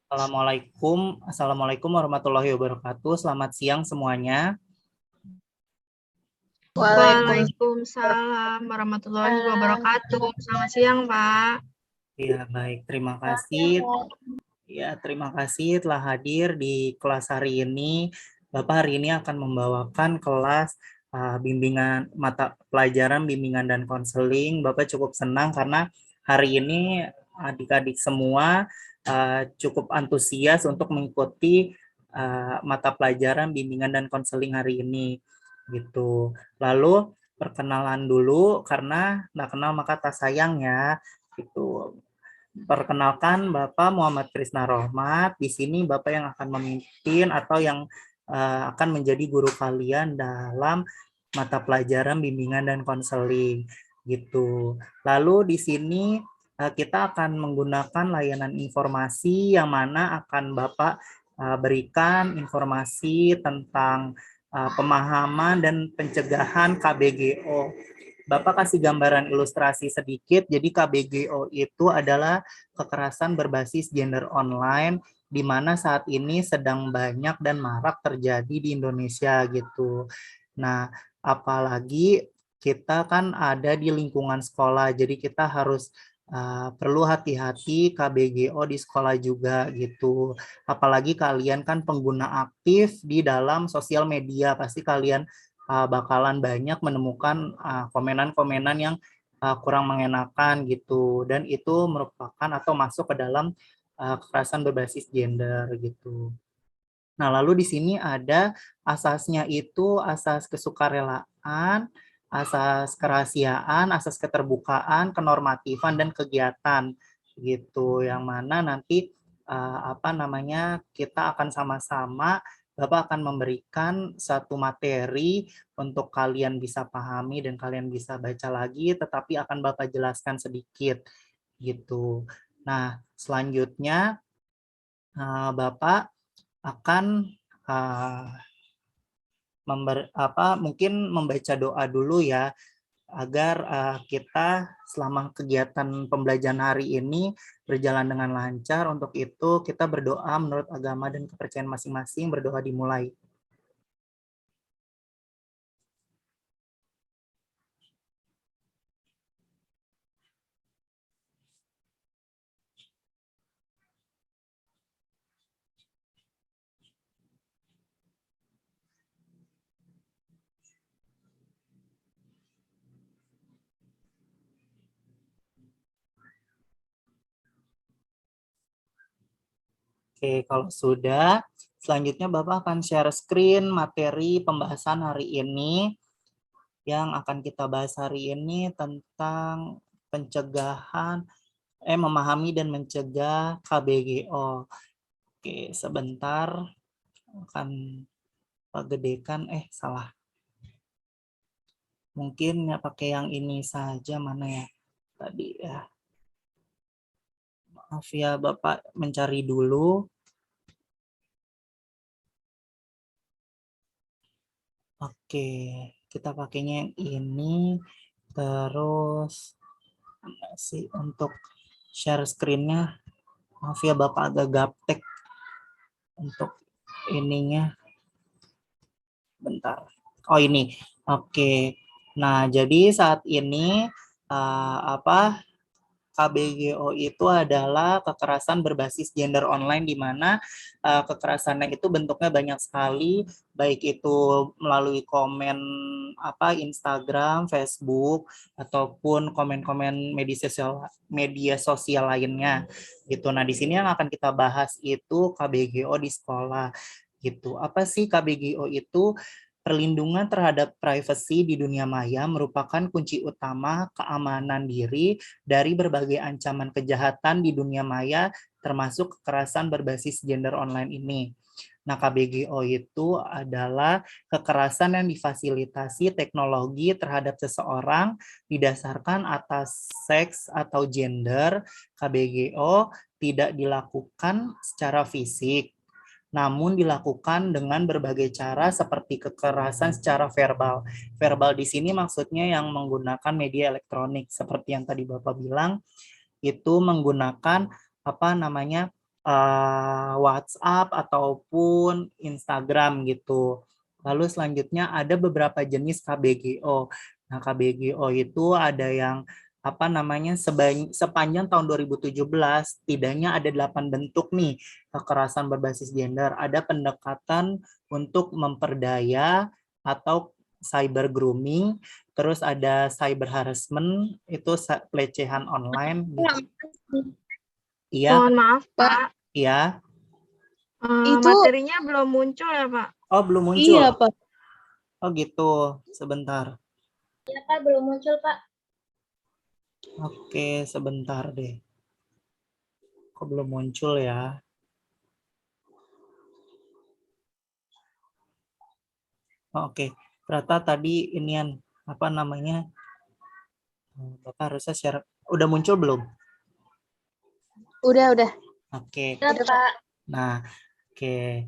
Assalamualaikum warahmatullahi wabarakatuh. Selamat siang semuanya. Waalaikumsalam warahmatullahi wabarakatuh. Selamat siang, Pak. Ya, baik. Terima kasih. Ya, terima kasih telah hadir di kelas hari ini. Bapak hari ini akan membawakan kelas bimbingan mata pelajaran bimbingan dan konseling. Bapak cukup senang karena hari ini adik-adik semua cukup antusias untuk mengikuti mata pelajaran bimbingan dan konseling hari ini gitu. Lalu perkenalan dulu karena nggak kenal maka tak sayang ya gitu. Perkenalkan Bapak Muhammad Krisna Rohmat. Di sini Bapak yang akan memimpin atau yang akan menjadi guru kalian dalam mata pelajaran bimbingan dan konseling gitu. Lalu di sini kita akan menggunakan layanan informasi yang mana akan Bapak berikan informasi tentang pemahaman dan pencegahan KBGO. Bapak kasih gambaran ilustrasi sedikit. Jadi KBGO itu adalah kekerasan berbasis gender online di mana saat ini sedang banyak dan marak terjadi di Indonesia gitu. Nah, apalagi kita kan ada di lingkungan sekolah, jadi kita harus perlu hati-hati KBGO di sekolah juga gitu. Apalagi kalian kan pengguna aktif di dalam sosial media, pasti kalian bakalan banyak menemukan komenan-komenan yang kurang mengenakan gitu, dan itu merupakan atau masuk ke dalam kekerasan berbasis gender gitu. Nah, lalu di sini ada asasnya itu asas kesukarelaan, asas kerahasiaan, asas keterbukaan, kenormatifan dan kegiatan gitu. Yang mana nanti kita akan sama-sama Bapak akan memberikan satu materi untuk kalian bisa pahami dan kalian bisa baca lagi, tetapi akan Bapak jelaskan sedikit gitu. Nah, selanjutnya Bapak akan mungkin membaca doa dulu ya agar kita selama kegiatan pembelajaran hari ini berjalan dengan lancar. Untuk itu kita berdoa menurut agama dan kepercayaan masing-masing. Berdoa dimulai. Oke, kalau sudah, selanjutnya Bapak akan share screen materi pembahasan hari ini. Yang akan kita bahas hari ini tentang memahami dan mencegah KBGO. Oke, sebentar akan gedekan, salah. Mungkin ya pakai yang ini saja, mana ya tadi ya. Maaf ya, Bapak mencari dulu. Oke, kita pakainya yang ini. Terus untuk share screen-nya, maaf ya Bapak agak gaptek untuk ininya. Bentar. Oh ini. Oke. Nah, jadi saat ini KBGO itu adalah kekerasan berbasis gender online, di mana kekerasannya itu bentuknya banyak sekali, baik itu melalui komen Instagram, Facebook, ataupun komen-komen media sosial lainnya gitu. Nah, di sini yang akan kita bahas itu KBGO di sekolah gitu. Apa sih KBGO itu? Perlindungan terhadap privasi di dunia maya merupakan kunci utama keamanan diri dari berbagai ancaman kejahatan di dunia maya, termasuk kekerasan berbasis gender online ini. Nah, KBGO itu adalah kekerasan yang difasilitasi teknologi terhadap seseorang didasarkan atas seks atau gender. KBGO tidak dilakukan secara fisik, namun dilakukan dengan berbagai cara seperti kekerasan secara verbal. Verbal di sini maksudnya yang menggunakan media elektronik seperti yang tadi Bapak bilang, itu menggunakan WhatsApp ataupun Instagram gitu. Lalu selanjutnya ada beberapa jenis KBGO. Nah, KBGO itu ada yang sepanjang tahun 2017 tidaknya ada 8 bentuk nih kekerasan berbasis gender. Ada pendekatan untuk memperdaya atau cyber grooming, terus ada cyber harassment, itu pelecehan online gitu. Iya, Mohon maaf, Pak. iya. Itu Materinya belum muncul ya, Pak? Oh, belum muncul. iya, Pak. Oh, gitu. Sebentar. Iya, Pak, belum muncul, Pak. Oke, sebentar deh. Kok belum muncul ya? Oke, ternyata tadi inian apa namanya? Bapak harusnya share. Udah muncul belum? Udah. Oke. Udah, Pak. Nah, oke.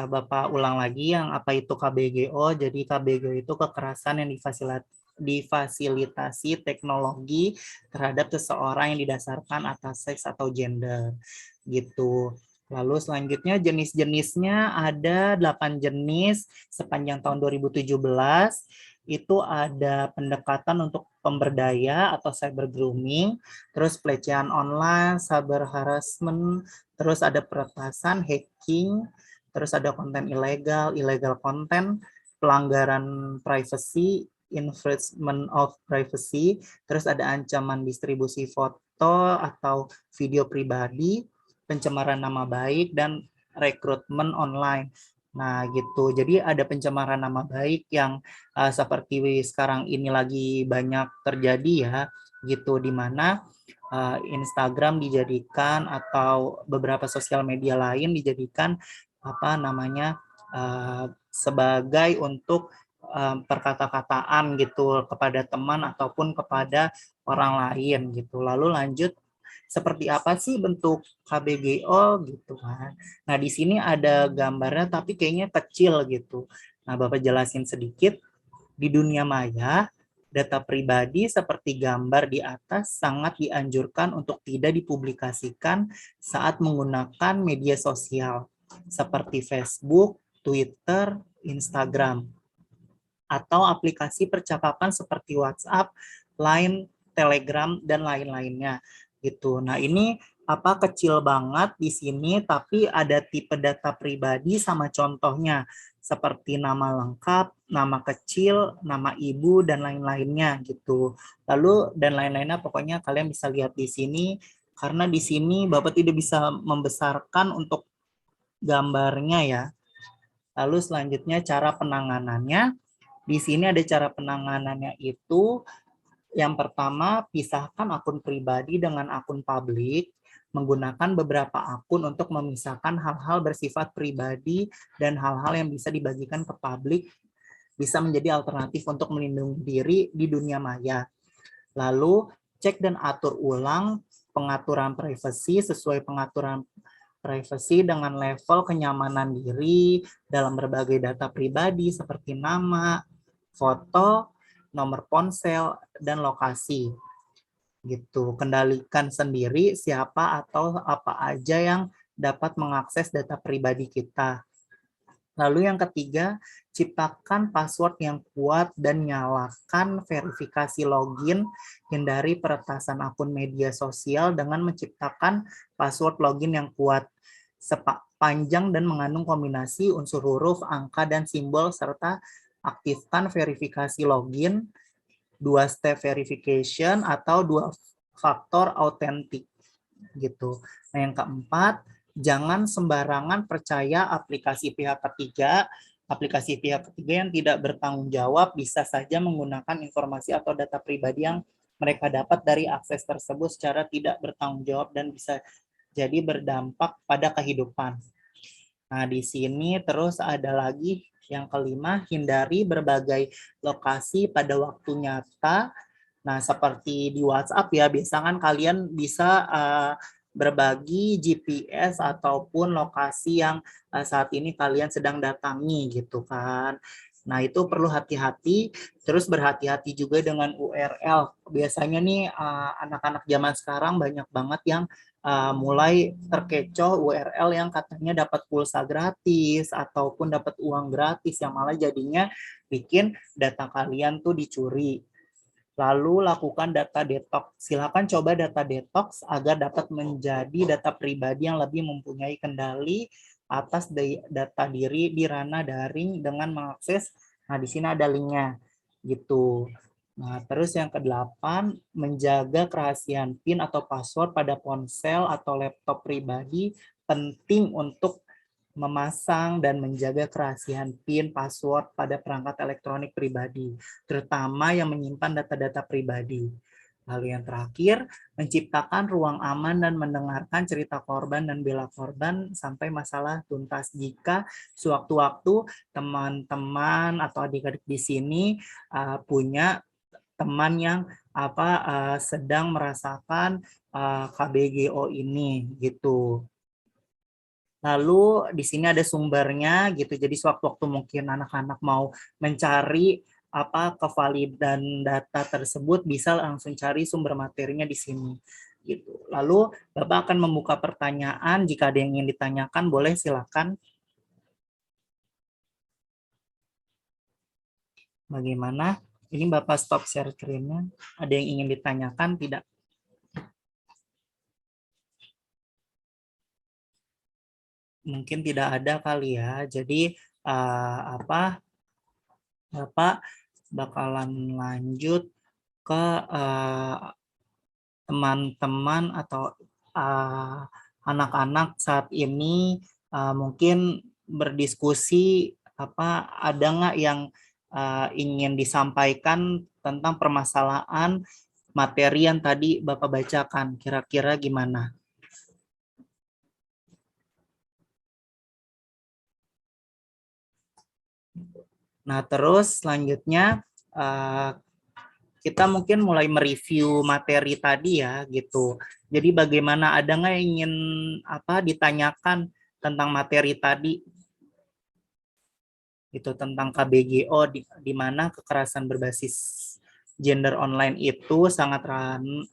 Bapak ulang lagi yang apa itu KBGO. Jadi KBGO itu kekerasan yang difasilitasi teknologi terhadap seseorang yang didasarkan atas seks atau gender gitu. Lalu selanjutnya jenis-jenisnya ada 8 jenis sepanjang tahun 2017. Itu ada pendekatan untuk pemberdaya atau cyber grooming, terus pelecehan online, cyber harassment, terus ada peretasan, hacking, terus ada konten ilegal, illegal content, pelanggaran privacy, infringement of privacy, terus ada ancaman distribusi foto atau video pribadi, pencemaran nama baik, dan rekrutmen online. Nah, gitu. Jadi ada pencemaran nama baik yang seperti sekarang ini lagi banyak terjadi ya, gitu, di mana Instagram dijadikan atau beberapa sosial media lain dijadikan sebagai untuk perkata-kataan gitu kepada teman ataupun kepada orang lain gitu. Lalu lanjut, seperti apa sih bentuk KBGO gitu kan. Nah, di sini ada gambarnya tapi kayaknya kecil gitu. Nah, Bapak jelasin sedikit. Di dunia maya, data pribadi seperti gambar di atas sangat dianjurkan untuk tidak dipublikasikan saat menggunakan media sosial seperti Facebook, Twitter, Instagram, atau aplikasi percakapan seperti WhatsApp, Line, Telegram, dan lain-lainnya gitu. Nah, ini kecil banget di sini, tapi ada tipe data pribadi sama contohnya seperti nama lengkap, nama kecil, nama ibu, dan lain-lainnya gitu. Lalu dan lain-lainnya pokoknya kalian bisa lihat di sini, karena di sini Bapak tidak bisa membesarkan untuk gambarnya ya. Lalu selanjutnya cara penanganannya. Di sini ada cara penanganannya itu, yang pertama, pisahkan akun pribadi dengan akun publik, menggunakan beberapa akun untuk memisahkan hal-hal bersifat pribadi dan hal-hal yang bisa dibagikan ke publik, bisa menjadi alternatif untuk melindungi diri di dunia maya. Lalu, cek dan atur ulang pengaturan privasi sesuai pengaturan privasi dengan level kenyamanan diri dalam berbagai data pribadi seperti nama, foto, nomor ponsel, dan lokasi. Gitu. Kendalikan sendiri siapa atau apa aja yang dapat mengakses data pribadi kita. Lalu yang ketiga, ciptakan password yang kuat dan nyalakan verifikasi login. Hindari peretasan akun media sosial dengan menciptakan password login yang kuat, panjang dan mengandung kombinasi unsur huruf, angka, dan simbol, serta aktifkan verifikasi login, 2-step verification, atau 2-faktor authentic gitu. Nah, yang keempat, jangan sembarangan percaya aplikasi pihak ketiga. Aplikasi pihak ketiga yang tidak bertanggung jawab bisa saja menggunakan informasi atau data pribadi yang mereka dapat dari akses tersebut secara tidak bertanggung jawab dan bisa jadi berdampak pada kehidupan. Nah, di sini terus ada lagi yang kelima, hindari berbagai lokasi pada waktu nyata. Nah, seperti di WhatsApp ya, biasa kan kalian bisa berbagi GPS ataupun lokasi yang saat ini kalian sedang datangi gitu kan. Nah, itu perlu hati-hati, terus berhati-hati juga dengan URL. Biasanya nih anak-anak zaman sekarang banyak banget yang mulai terkecoh URL yang katanya dapat pulsa gratis ataupun dapat uang gratis yang malah jadinya bikin data kalian tuh dicuri. Lalu lakukan data detox. Silakan coba data detox agar dapat menjadi data pribadi yang lebih mempunyai kendali atas data diri di ranah daring dengan mengakses. Nah, di sini ada linknya gitu. Nah, terus yang kedelapan, menjaga kerahasiaan PIN atau password pada ponsel atau laptop pribadi penting untuk memasang dan menjaga kerahasiaan PIN, password pada perangkat elektronik pribadi, terutama yang menyimpan data-data pribadi. Lalu yang terakhir, menciptakan ruang aman dan mendengarkan cerita korban dan bela korban sampai masalah tuntas. Jika sewaktu-waktu teman-teman atau adik-adik di sini punya teman yang sedang merasakan KBGO ini gitu. Lalu di sini ada sumbernya gitu. Jadi sewaktu-waktu mungkin anak-anak mau mencari kevalidan data tersebut bisa langsung cari sumber materinya di sini. Gitu. Lalu Bapak akan membuka pertanyaan, jika ada yang ingin ditanyakan boleh silakan. Bagaimana? Ini Bapak stop share screen-nya. Ada yang ingin ditanyakan tidak? Mungkin tidak ada kali ya. Jadi Bapak bakalan lanjut ke teman-teman atau anak-anak saat ini mungkin berdiskusi ada nggak yang ingin disampaikan tentang permasalahan materi yang tadi Bapak bacakan, kira-kira gimana? Nah, terus selanjutnya kita mungkin mulai mereview materi tadi ya gitu. Jadi bagaimana, ada nggak yang ingin ditanyakan tentang materi tadi? Itu tentang KBGO di mana kekerasan berbasis gender online itu sangat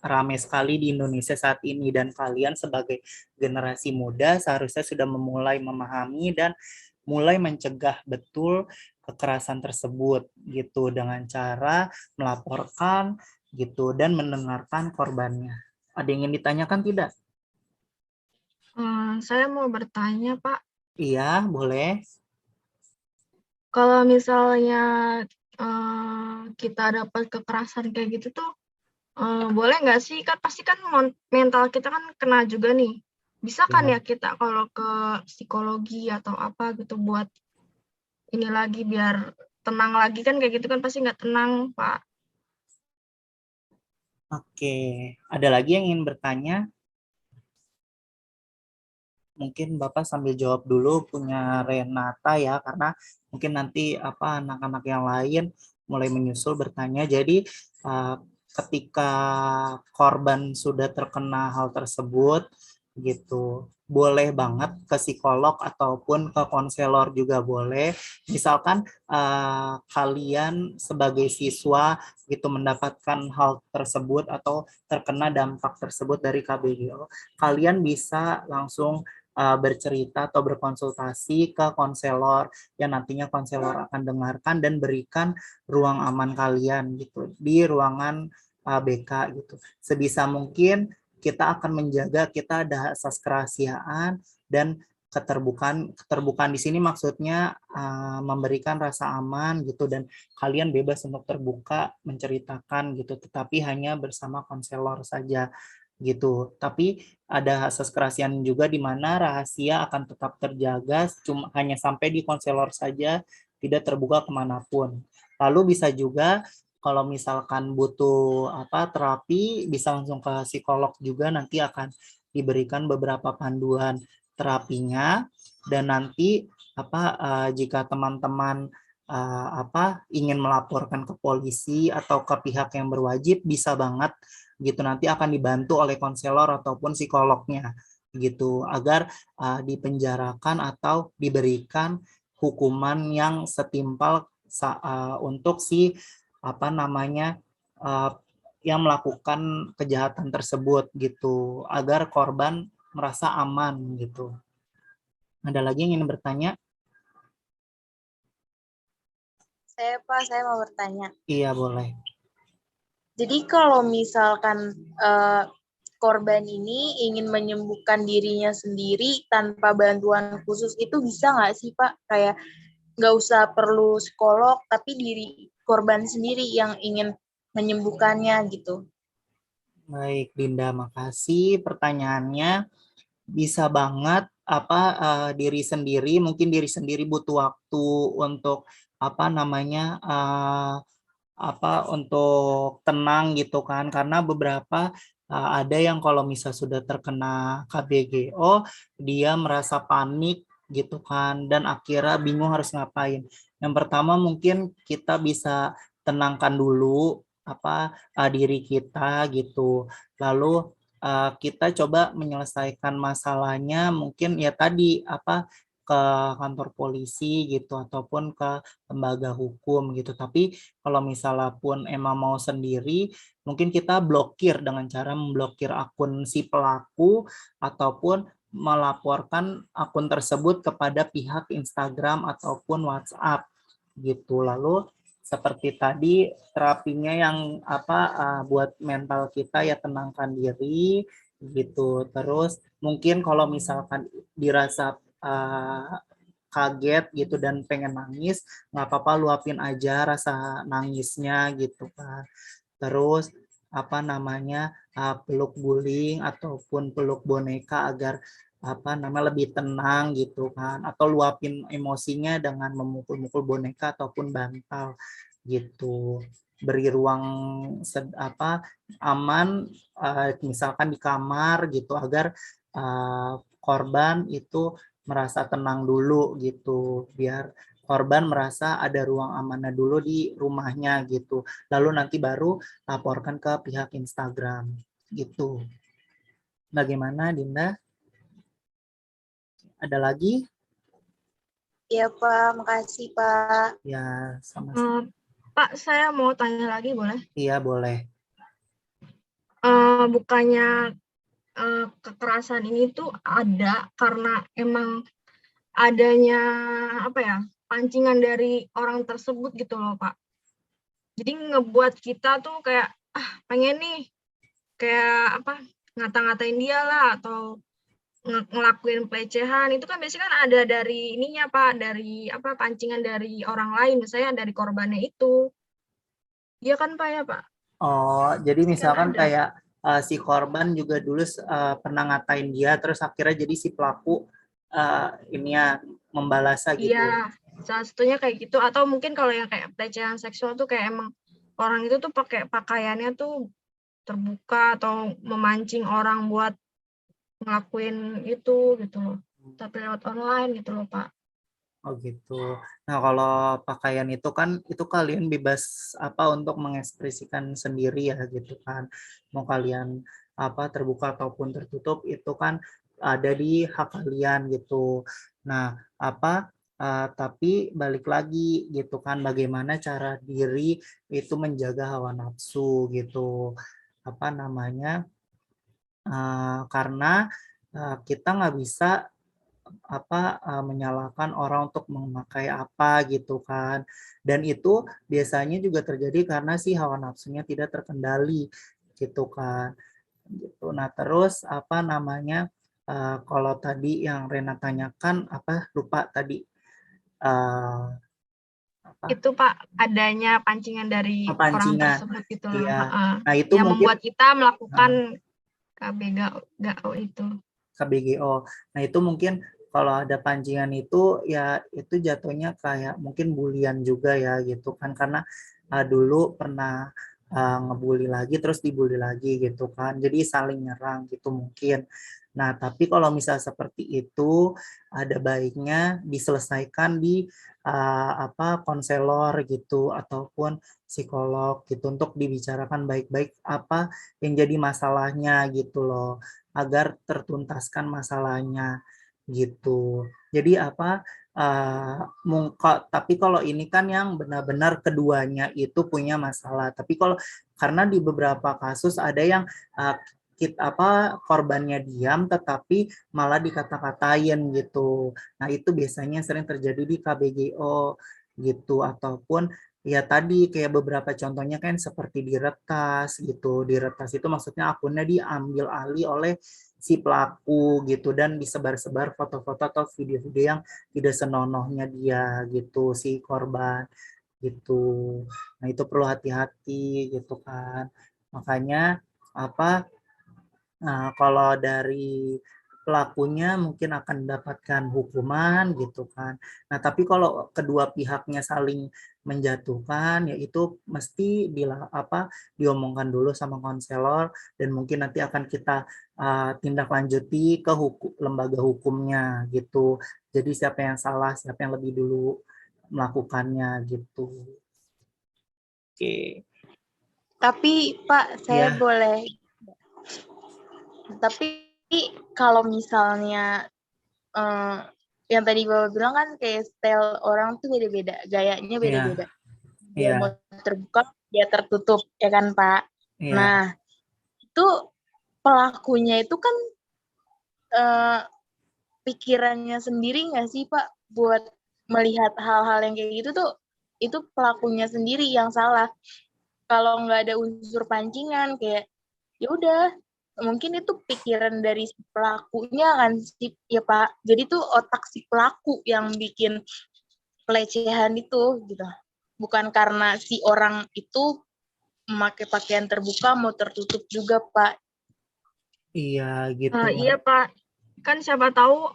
ramai sekali di Indonesia saat ini, dan kalian sebagai generasi muda seharusnya sudah memulai memahami dan mulai mencegah betul kekerasan tersebut gitu dengan cara melaporkan gitu dan mendengarkan korbannya. Ada yang ingin ditanyakan tidak? Saya mau bertanya, Pak. Iya, boleh. Kalau misalnya kita dapat kekerasan kayak gitu tuh, boleh nggak sih? Kan pasti kan mental kita kan kena juga nih. Bisa kan ya kita kalau ke psikologi atau apa gitu buat ini lagi biar tenang lagi, kan kayak gitu kan pasti nggak tenang, Pak. Oke, ada lagi yang ingin bertanya? Mungkin Bapak sambil jawab dulu punya Renata ya, karena mungkin nanti anak-anak yang lain mulai menyusul bertanya. Jadi ketika korban sudah terkena hal tersebut gitu, boleh banget ke psikolog ataupun ke konselor juga boleh. Misalkan kalian sebagai siswa gitu mendapatkan hal tersebut atau terkena dampak tersebut dari KBGO, kalian bisa langsung bercerita atau berkonsultasi ke konselor yang nantinya konselor akan dengarkan dan berikan ruang aman kalian gitu di ruangan BK gitu. Sebisa mungkin kita akan menjaga, kita ada asas kerahasiaan dan keterbukaan di sini maksudnya memberikan rasa aman gitu, dan kalian bebas untuk terbuka menceritakan gitu, tetapi hanya bersama konselor saja gitu. Tapi ada asas kerahasiaan juga di mana rahasia akan tetap terjaga, cuma hanya sampai di konselor saja, tidak terbuka kemanapun. Lalu bisa juga kalau misalkan butuh terapi, bisa langsung ke psikolog juga, nanti akan diberikan beberapa panduan terapinya, dan nanti jika teman-teman ingin melaporkan ke polisi atau ke pihak yang berwajib, bisa banget gitu, nanti akan dibantu oleh konselor ataupun psikolognya gitu, agar dipenjarakan atau diberikan hukuman yang setimpal untuk si apa namanya yang melakukan kejahatan tersebut gitu, agar korban merasa aman gitu. Ada lagi yang ingin bertanya? Saya mau bertanya. Iya, boleh. Jadi kalau misalkan korban ini ingin menyembuhkan dirinya sendiri tanpa bantuan khusus, itu bisa nggak sih Pak? Kayak nggak usah perlu psikolog, tapi diri korban sendiri yang ingin menyembuhkannya gitu. Baik, Dinda, makasih pertanyaannya. Bisa banget diri sendiri, mungkin diri sendiri butuh waktu untuk apa namanya untuk tenang gitu kan, karena beberapa ada yang kalau misal sudah terkena KBGO dia merasa panik gitu kan, dan akhirnya bingung harus ngapain. Yang pertama mungkin kita bisa tenangkan dulu diri kita gitu, lalu kita coba menyelesaikan masalahnya mungkin ya tadi ke kantor polisi gitu ataupun ke lembaga hukum gitu. Tapi kalau misalnya pun emang mau sendiri, mungkin kita blokir dengan cara memblokir akun si pelaku ataupun melaporkan akun tersebut kepada pihak Instagram ataupun WhatsApp gitu. Lalu seperti tadi terapinya yang buat mental kita ya tenangkan diri gitu. Terus mungkin kalau misalkan dirasa kaget gitu dan pengen nangis, nggak apa-apa, luapin aja rasa nangisnya gitu kan. Terus peluk guling ataupun peluk boneka agar lebih tenang gitu kan, atau luapin emosinya dengan memukul-mukul boneka ataupun bantal gitu. Beri ruang aman misalkan di kamar gitu, agar korban itu merasa tenang dulu gitu, biar korban merasa ada ruang amannya dulu di rumahnya gitu, lalu nanti baru laporkan ke pihak Instagram gitu. Bagaimana Dinda? Ada lagi? Iya Pak, makasih Pak. Ya, sama-sama. Pak, saya mau tanya lagi boleh? Iya, boleh. Bukannya kekerasan ini tuh ada karena emang adanya pancingan dari orang tersebut gitu loh Pak. Jadi ngebuat kita tuh kayak pengen nih kayak ngata-ngatain dia lah atau ngelakuin pelecehan. Itu kan biasanya kan ada dari ininya Pak, dari pancingan dari orang lain, misalnya dari korbannya itu. Iya kan Pak ya Pak? Oh, jadi misalkan Kan ada. kayak si korban juga dulu pernah ngatain dia, terus akhirnya jadi si pelaku membalasnya gitu. Iya, salah satunya kayak gitu. Atau mungkin kalau yang kayak pelecehan seksual tuh kayak emang orang itu tuh pakai pakaiannya tuh terbuka atau memancing orang buat ngelakuin itu gitu loh. Tapi lewat online gitu loh Pak. Oh gitu. Nah kalau pakaian itu kan itu kalian bebas untuk mengekspresikan sendiri ya gitu kan. Mau kalian terbuka ataupun tertutup itu kan ada di hak kalian gitu. Nah tapi balik lagi gitu kan, bagaimana cara diri itu menjaga hawa nafsu gitu. Karena kita nggak bisa menyalahkan orang untuk memakai apa gitu kan, dan itu biasanya juga terjadi karena si hawa nafsunya tidak terkendali gitu kan gitu. Nah terus kalau tadi yang Rena tanyakan lupa tadi Itu Pak adanya pancingan dari orang pancingan. tersebut gitu loh. Iya. Nah itu yang mungkin membuat kita melakukan KBGO itu. KBGO. Nah itu mungkin kalau ada pancingan itu ya itu jatuhnya kayak mungkin bulian juga ya gitu kan, karena dulu pernah ngebully lagi terus dibully lagi gitu kan, jadi saling nyerang gitu mungkin. Nah tapi kalau misal seperti itu ada baiknya diselesaikan di konselor gitu ataupun psikolog gitu, untuk dibicarakan baik-baik apa yang jadi masalahnya gitu loh, agar tertuntaskan masalahnya gitu. Jadi tapi kalau ini kan yang benar-benar keduanya itu punya masalah. Tapi kalau karena di beberapa kasus ada yang korbannya diam tetapi malah dikata-katain gitu. Nah, itu biasanya sering terjadi di KBGO gitu, ataupun ya tadi kayak beberapa contohnya kan seperti diretas gitu. Diretas itu maksudnya akunnya diambil alih oleh si pelaku gitu dan disebar-sebar foto-foto atau video-video yang tidak senonohnya dia gitu, si korban gitu. Nah, itu perlu hati-hati gitu kan. Makanya kalau dari pelakunya mungkin akan mendapatkan hukuman gitu kan. Nah, tapi kalau kedua pihaknya saling menjatuhkan, yaitu mesti diomongkan dulu sama konselor dan mungkin nanti akan kita tindak lanjuti ke lembaga hukumnya gitu. Jadi siapa yang salah, siapa yang lebih dulu melakukannya gitu. Oke. Tapi Pak, saya Ya. boleh. Tapi kalau misalnya yang tadi Bapak bilang kan kayak style orang tuh beda-beda, gayanya beda-beda. Dia mau terbuka, dia tertutup, ya kan Pak? Nah, itu pelakunya itu kan pikirannya sendiri nggak sih Pak buat melihat hal-hal yang kayak gitu tuh, itu pelakunya sendiri yang salah. Kalau nggak ada unsur pancingan kayak ya udah mungkin itu pikiran dari si pelakunya kan sih ya Pak. Jadi tuh otak si pelaku yang bikin pelecehan itu gitu. Bukan karena si orang itu memakai pakaian terbuka mau tertutup juga Pak. Iya gitu. Iya Pak, kan siapa tahu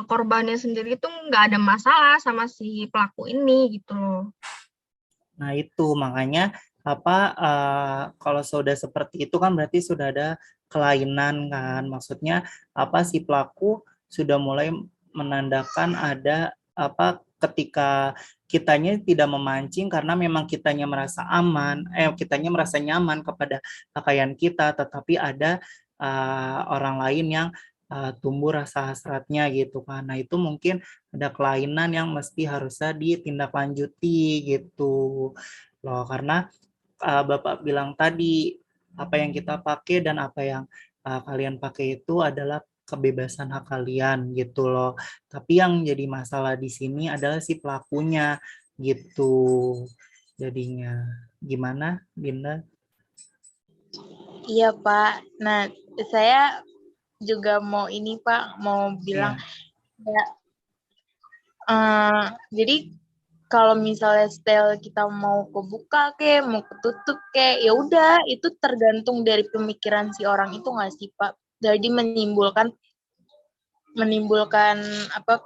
korbannya sendiri tuh nggak ada masalah sama si pelaku ini gitu loh. Nah, itu makanya kalau sudah seperti itu kan berarti sudah ada kelainan kan. Maksudnya si pelaku sudah mulai menandakan ada ketika kitanya tidak memancing karena memang kitanya merasa aman, kitanya merasa nyaman kepada pakaian kita, tetapi ada orang lain yang tumbuh rasa hasratnya gitu kan. Nah, itu mungkin ada kelainan yang mesti harusnya ditindaklanjuti gitu loh, karena Bapak bilang tadi apa yang kita pakai dan apa yang kalian pakai itu adalah kebebasan hak kalian gitu loh. Tapi yang jadi masalah di sini adalah si pelakunya gitu. Jadinya gimana, Dinda? Iya Pak. Nah, saya juga mau ini Pak, mau bilang ya, jadi kalau misalnya style kita mau kebuka mau ketutup ya udah itu tergantung dari pemikiran si orang itu nggak sih Pak. Jadi menimbulkan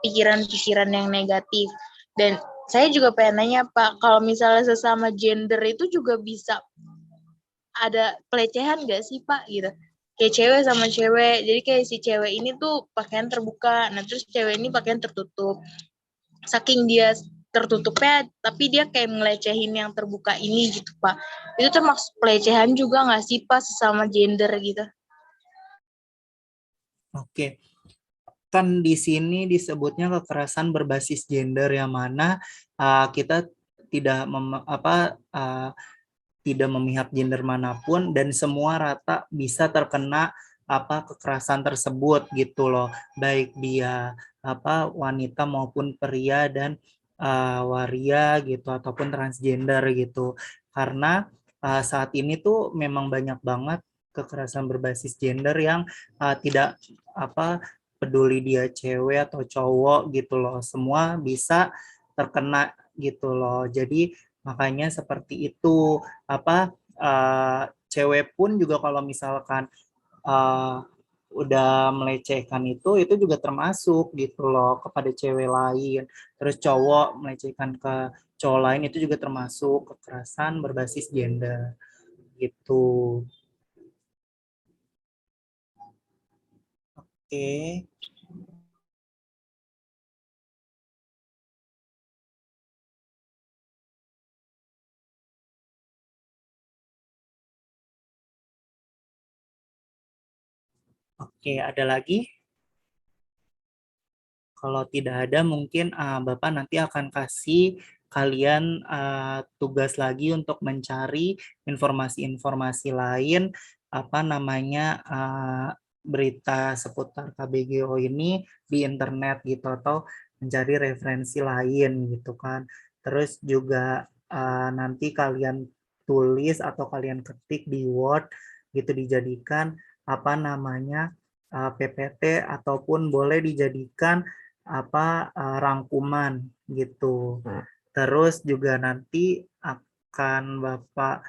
pikiran-pikiran yang negatif. Dan saya juga pengen nanya Pak, kalau misalnya sesama gender itu juga bisa ada pelecehan nggak sih Pak gitu? Kayak cewek sama cewek, jadi kayak si cewek ini tuh pakaian terbuka, nah terus cewek ini pakaian tertutup. Saking dia tertutupnya, tapi dia kayak ngelecehin yang terbuka ini gitu Pak. Itu termasuk pelecehan juga nggak sih Pak sesama gender gitu? Oke. Kan di sini disebutnya kekerasan berbasis gender yang mana kita tidak tidak memihak gender manapun dan semua rata bisa terkena kekerasan tersebut gitu loh, baik dia wanita maupun pria dan waria gitu ataupun transgender gitu, karena saat ini tuh memang banyak banget kekerasan berbasis gender yang tidak peduli dia cewek atau cowok gitu loh, semua bisa terkena gitu loh. Jadi makanya seperti itu, cewek pun juga kalau misalkan uh, udah melecehkan itu juga termasuk gitu loh kepada cewek lain, terus cowok melecehkan ke cowok lain itu juga termasuk kekerasan berbasis gender gitu. Oke. Oke, ada lagi? Kalau tidak ada, mungkin Bapak nanti akan kasih kalian tugas lagi untuk mencari informasi-informasi lain, apa namanya, berita seputar KBGO ini di internet gitu, atau mencari referensi lain gitu kan. Terus juga nanti kalian tulis atau kalian ketik di Word gitu, dijadikan apa namanya PPT, ataupun boleh dijadikan apa rangkuman gitu. Terus juga nanti akan Bapak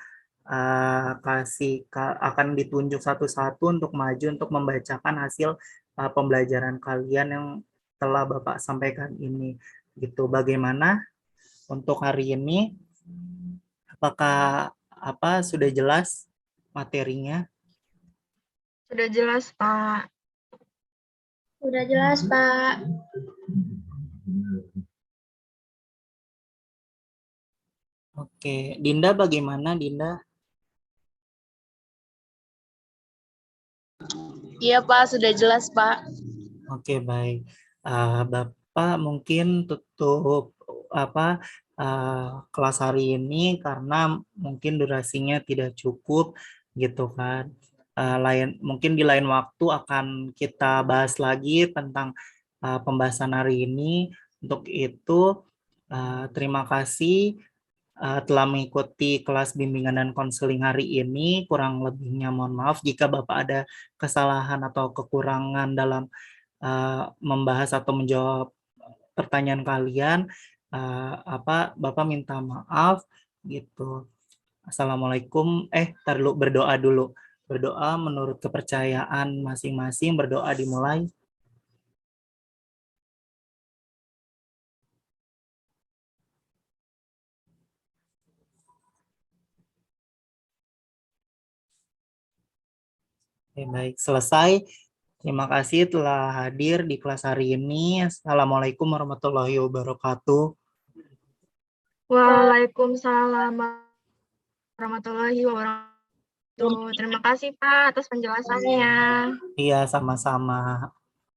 akan ditunjuk satu-satu untuk maju untuk membacakan hasil pembelajaran kalian yang telah Bapak sampaikan ini gitu. Bagaimana untuk hari ini? Apakah sudah jelas materinya? Sudah jelas, Pak. Udah jelas, Pak. Oke, Dinda bagaimana, Dinda? Iya Pak, sudah jelas Pak. Oke, baik. Bapak mungkin tutup kelas hari ini karena mungkin durasinya tidak cukup gitu kan. Mungkin di lain waktu akan kita bahas lagi tentang pembahasan hari ini. Untuk itu, terima kasih telah mengikuti kelas bimbingan dan konseling hari ini. Kurang lebihnya mohon maaf jika Bapak ada kesalahan atau kekurangan dalam membahas atau menjawab pertanyaan kalian. Bapak minta maaf gitu. Assalamualaikum. Tar dulu, berdoa dulu. Berdoa menurut kepercayaan masing-masing. Berdoa dimulai. Oke, baik, selesai. Terima kasih telah hadir di kelas hari ini. Assalamualaikum warahmatullahi wabarakatuh. Waalaikumsalam warahmatullahi wabarakatuh. Terima kasih, Pak, atas penjelasannya. Iya, sama-sama.